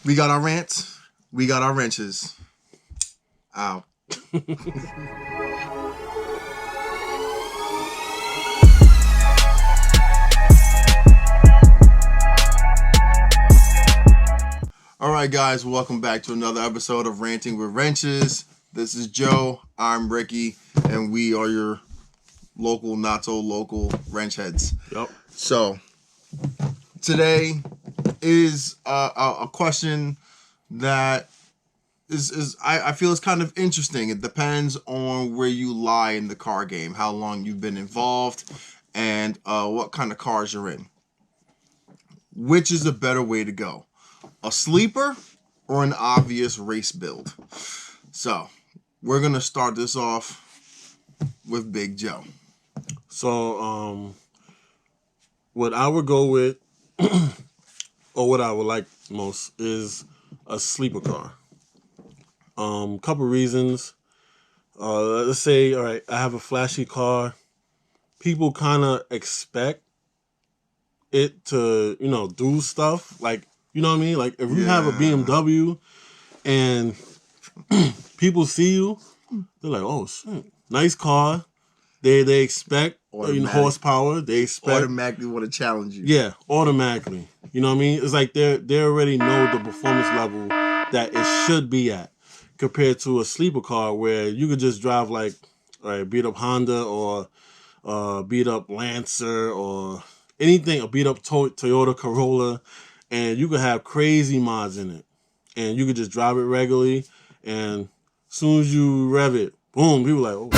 We got our rants. We got our wrenches. Ow. All right, guys, welcome back to another episode of Ranting with Wrenches. This is Joe, I'm Ricky, and we are your local, not so local wrench heads. Yep. So, today is a question that I feel is kind of interesting. It depends on where you lie in the car game, how long you've been involved, and what kind of cars you're in. Which is a better way to go? A sleeper or an obvious race build? So, we're going to start this off with Big Joe. So, what I would go with, or what I would like most, is a sleeper car. Couple reasons. Let's say, all right, I have a flashy car. People kind of expect it to, do stuff. Like, you know what I mean? Like, if you have a BMW and people see you, they're like, oh, shit, nice car. They expect horsepower. They expect automatically want to challenge you. Yeah, automatically. You know what I mean? It's like they already know the performance level that it should be at, compared to a sleeper car where you could just drive like a beat up Honda or beat up Lancer or anything, a beat up Toyota Corolla, and you could have crazy mods in it, and you could just drive it regularly, and as soon as you rev it, boom, people like, oh.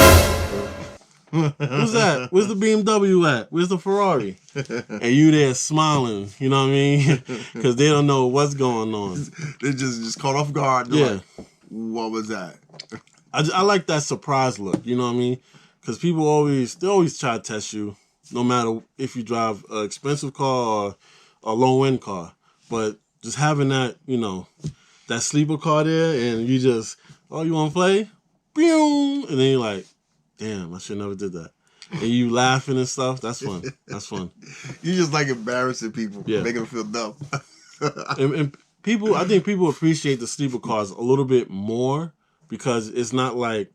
Who's that? Where's the BMW at? Where's the Ferrari? And you there smiling, you know what I mean? Because they don't know what's going on. They just caught off guard. They're like, what was that? I like that surprise look, you know what I mean? Because people always try to test you, no matter if you drive an expensive car or a low-end car. But just having that, that sleeper car there, and you just, oh, you want to play? Boom! And then you're like, damn, I should never did that. And you laughing and stuff. That's fun. That's fun. You just like embarrassing people, making them feel dumb. and people, I think people appreciate the sleeper cars a little bit more because it's not like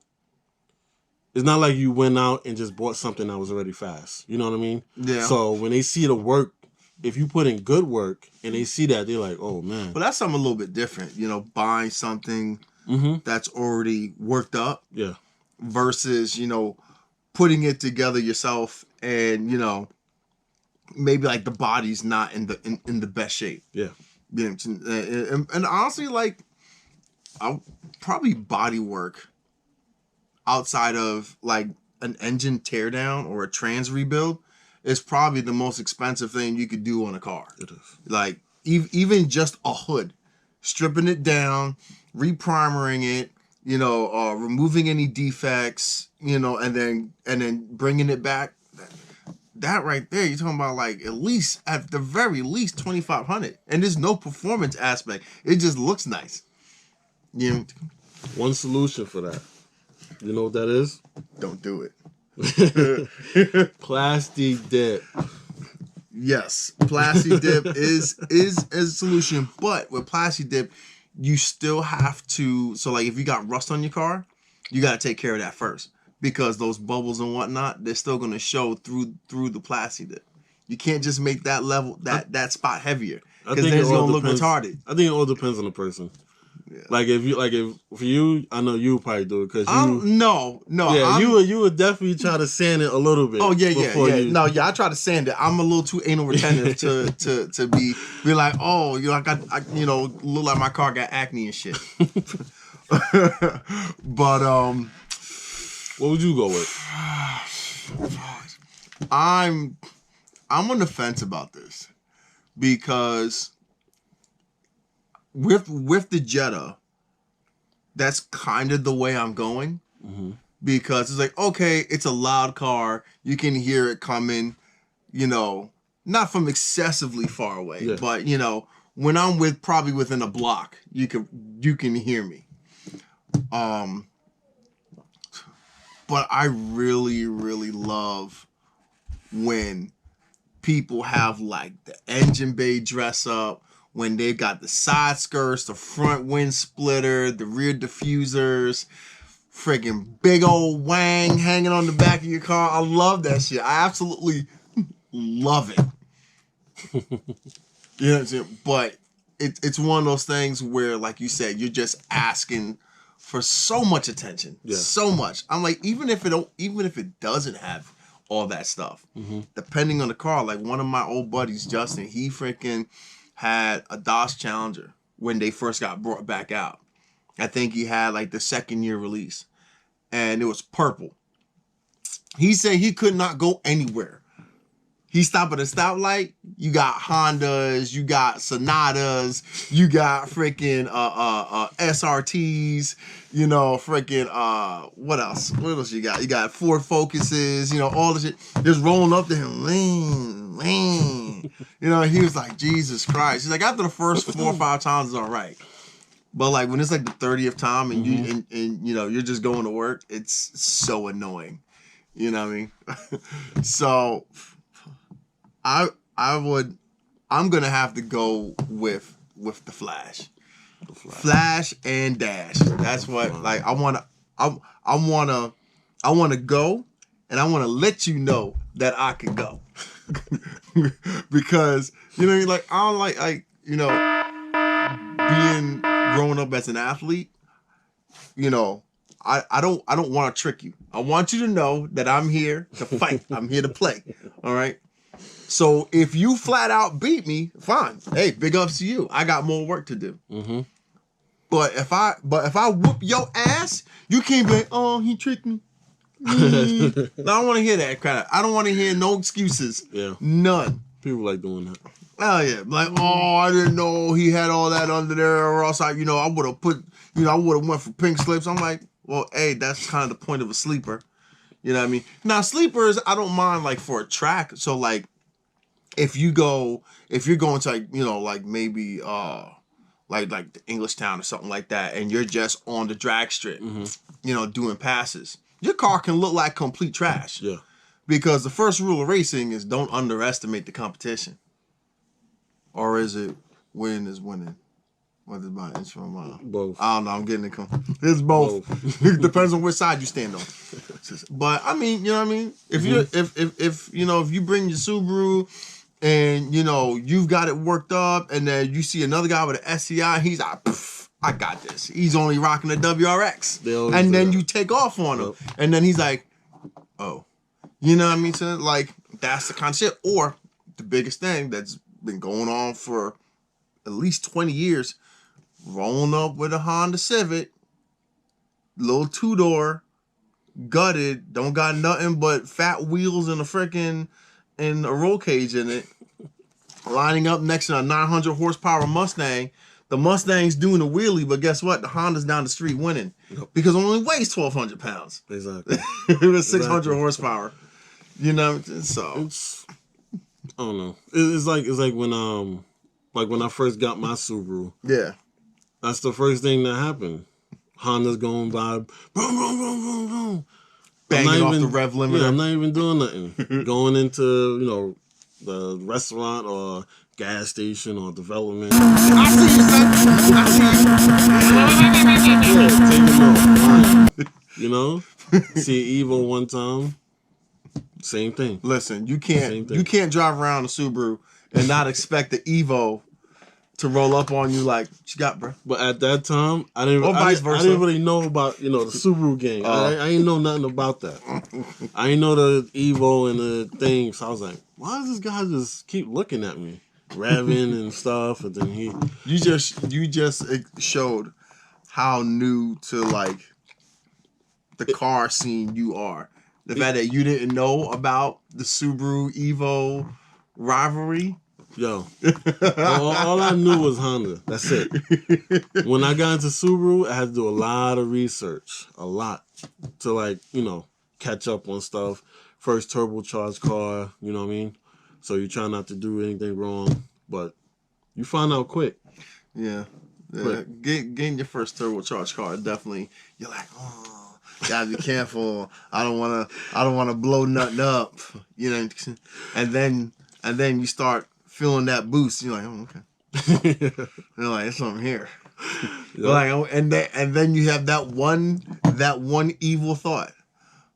you went out and just bought something that was already fast. You know what I mean? Yeah. So when they see the work, if you put in good work and they see that, they're like, oh man. But that's something a little bit different. Buying something that's already worked up. Yeah. Versus, putting it together yourself and, maybe like the body's not in the best shape. Yeah. And honestly, like, I'll probably body work outside of like an engine teardown or a trans rebuild is probably the most expensive thing you could do on a car. It is. Like even just a hood, stripping it down, reprimering it, removing any defects, and then bringing it back. That right there, you're talking about like at the very least $2,500, and there's no performance aspect. It just looks nice. One solution for that. You know what that is? Don't do it. Plastic dip. Yes, plastic dip is a solution, but with plastic dip, you still have to. So like, if you got rust on your car, you got to take care of that first, because those bubbles and whatnot, they're still going to show through the plastic dip. You can't just make that level that spot heavier, because then it's going to look retarded. I think it all depends on the person. Yeah. Like if for you, I know you would probably do it because you. No. Yeah, you would definitely try to sand it a little bit. Oh yeah. No, I try to sand it. I'm a little too anal retentive to be like, oh, I look like my car got acne and shit. But what would you go with? I'm on the fence about this, because with the Jetta, that's kind of the way I'm going. Because it's like, okay, it's a loud car, you can hear it coming, not from excessively far away, but when I'm probably within a block, you can hear me. But I really, really love when people have like the engine bay dress up, when they got the side skirts, the front wind splitter, the rear diffusers, freaking big old wang hanging on the back of your car. I love that shit. I absolutely love it. You know what I'm saying? But it's one of those things where, like you said, you're just asking for so much attention, so much. I'm like, even if it doesn't have all that stuff, depending on the car. Like one of my old buddies, Justin, he freaking had a Dodge Challenger when they first got brought back out. I think he had like the second year release, and it was purple. He said he could not go anywhere. He stopped at a stoplight. You got Hondas, you got Sonatas, you got freaking SRTs, you know, freaking what else? What else you got? You got Ford Focuses, you know, all the shit. Just rolling up to him, lean. You know, he was like, Jesus Christ. He's like, after the first 4 or 5 times, it's all right. But like when it's like the 30th time and you and you know you're just going to work, it's so annoying. You know what I mean? So I'm gonna have to go with the Flash. Flash and Dash. That's what like I wanna go, and I wanna let you know that I can go. Because you know, like I don't like you know, being growing up as an athlete, you know, I don't want to trick you. I want you to know that I'm here to fight. I'm here to play. All right. So if you flat out beat me, fine. Hey, big ups to you. I got more work to do. But if I whoop your ass, you can't be like, oh, he tricked me. I don't want to hear that crap. I don't want to hear no excuses. Yeah. None. People like doing that. Oh yeah, like, oh, I didn't know he had all that under there, or else I would have went for pink slips. I'm like, well, hey, that's kind of the point of a sleeper. You know what I mean? Now sleepers, I don't mind like for a track. So like, if you're going to like, you know, like maybe like the English Town or something like that, and you're just on the drag strip, you know, doing passes, your car can look like complete trash. Yeah. Because the first rule of racing is don't underestimate the competition. Or is it win is winning? What is my inch from both? I don't know. I'm getting it. It's both. It depends on which side you stand on. But I mean, you know what I mean? If you if you know, if you bring your Subaru and you know you've got it worked up, and then you see another guy with an SCI, he's like, I got this. He's only rocking a WRX, and then you take off on him, and then he's like, oh, you know what I mean? So like that's the kind of shit. Or the biggest thing that's been going on for at least 20 years, rolling up with a Honda Civic, little 2-door, gutted, don't got nothing but fat wheels and a roll cage in it, lining up next to a 900 horsepower Mustang. The Mustang's doing a wheelie, but guess what? The Honda's down the street winning because it only weighs 1,200 pounds. Exactly. It was 600 horsepower. You know, so I don't know. It's like when I first got my Subaru. Yeah. That's the first thing that happened. Honda's going by, boom, boom, boom, boom, boom. Banging off the rev limiter. Yeah, I'm not even doing nothing. Going into, you know, the restaurant or gas station or development. I see you, son. Yeah, taking off. You know? See Evo one time. Same thing. Listen, you can't drive around a Subaru and not expect the Evo to roll up on you like, what you got, bro? But at that time, I didn't really know about, you know, the Subaru game. I ain't know nothing about that. I ain't know the Evo and the thing. So I was like, why does this guy just keep looking at me? Revving and stuff. And then You just showed how new to like the car scene you are. The fact that you didn't know about the Subaru Evo rivalry. Yo, all I knew was Honda. That's it. When I got into Subaru, I had to do a lot of research. A lot. To like, you know, catch up on stuff. First turbocharged car, you know what I mean? So you try not to do anything wrong. But you find out quick. Yeah. Getting your first turbocharged car, definitely, you're like, oh. Gotta be careful. I don't wanna blow nothing up. You know, and then you start feeling that boost. You're like, oh, okay. They're like, there's something here. Like, and then you have that one evil thought.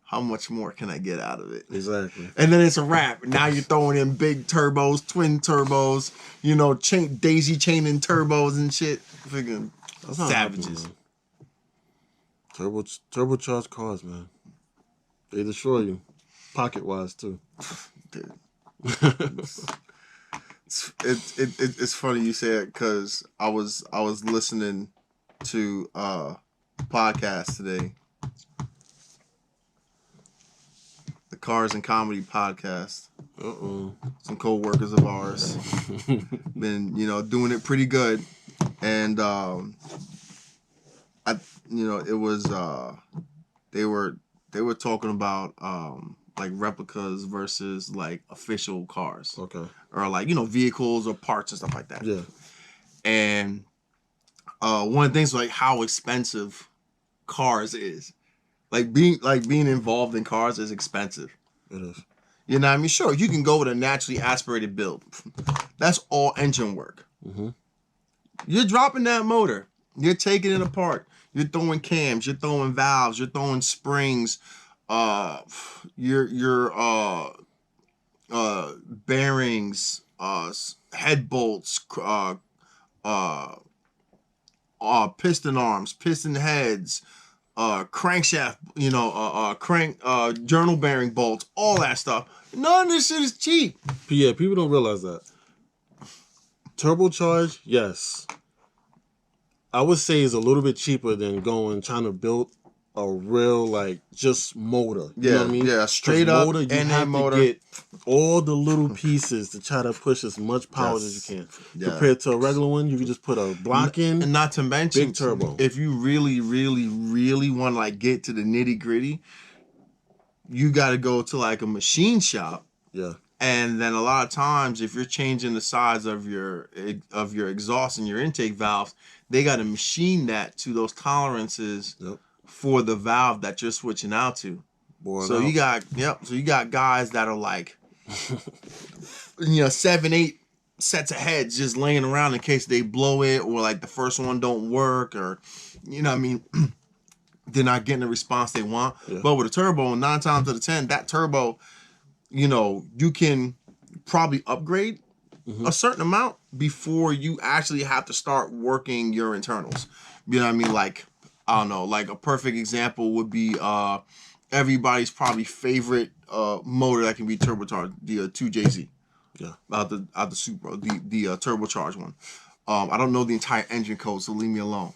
How much more can I get out of it? Exactly. And then it's a wrap. Now you're throwing in big turbos, twin turbos, daisy chaining turbos and shit. Freaking savages. Turbocharged cars, man. They destroy you, pocket wise too. Dude. It's funny you say it because I was listening to a podcast today, the Cars and Comedy podcast. Some co-workers of ours been doing it pretty good, and it was they were talking about like replicas versus like official cars. Okay. Or like, vehicles or parts and stuff like that. Yeah. And one of the things like how expensive cars is. Like being involved in cars is expensive. It is. You know what I mean? Sure, you can go with a naturally aspirated build. That's all engine work. Mm-hmm. You're dropping that motor. You're taking it apart. You're throwing cams. You're throwing valves. You're throwing springs. Your bearings, head bolts, piston arms, piston heads, crankshaft, journal bearing bolts, all that stuff. None of this shit is cheap. Yeah, people don't realize that. Turbocharged, yes. I would say is a little bit cheaper than trying to build a real just motor. You know what I mean? Yeah, straight up motor, you have to get all the little pieces to try to push as much power as you can. Yeah. Compared to a regular one, you can just put a block in. And not to mention, big turbo. If you really, really, really want to get to the nitty gritty, you got to go to a machine shop. Yeah. And then a lot of times, if you're changing the size of your exhaust and your intake valves, they got to machine that to those tolerances. Yep. For the valve that you're switching out to. So you got guys that are 7-8 sets of heads just laying around in case they blow it or the first one don't work or they're not getting the response they want. Yeah. But with a turbo, 9 times out of 10, that turbo, you can probably upgrade a certain amount before you actually have to start working your internals. You know what I mean? I don't know, a perfect example would be everybody's probably favorite motor that can be turbocharged, the 2JZ. Yeah. Out the Supra, the turbocharged one. I don't know the entire engine code, so leave me alone.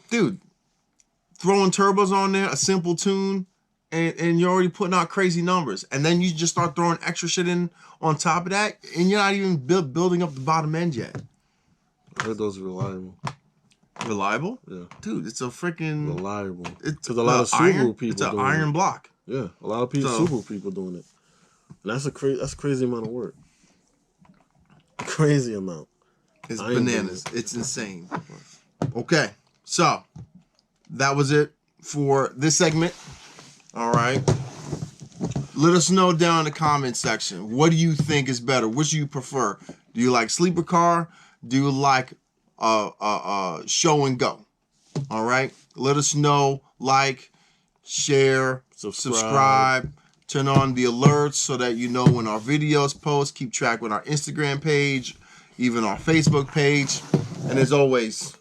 Dude, throwing turbos on there, a simple tune, and you're already putting out crazy numbers. And then you just start throwing extra shit in on top of that, and you're not even building up the bottom end yet. I heard those are reliable. Reliable? Yeah. Dude, it's a freaking... Reliable. Because a lot of Subaru people it's an iron block. Yeah, a lot of Subaru people doing it. And that's a crazy amount of work. Crazy amount. It's bananas. It's insane. Okay, so that was it for this segment. All right. Let us know down in the comment section. What do you think is better? Which do you prefer? Do you like sleeper car? Do you like show and go? All right. Let us know. Like, share, subscribe. Turn on the alerts so that you know when our videos post. Keep track with our Instagram page, even our Facebook page. And as always,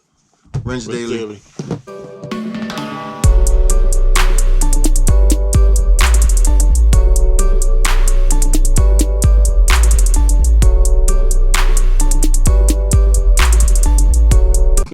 Wrench Daily.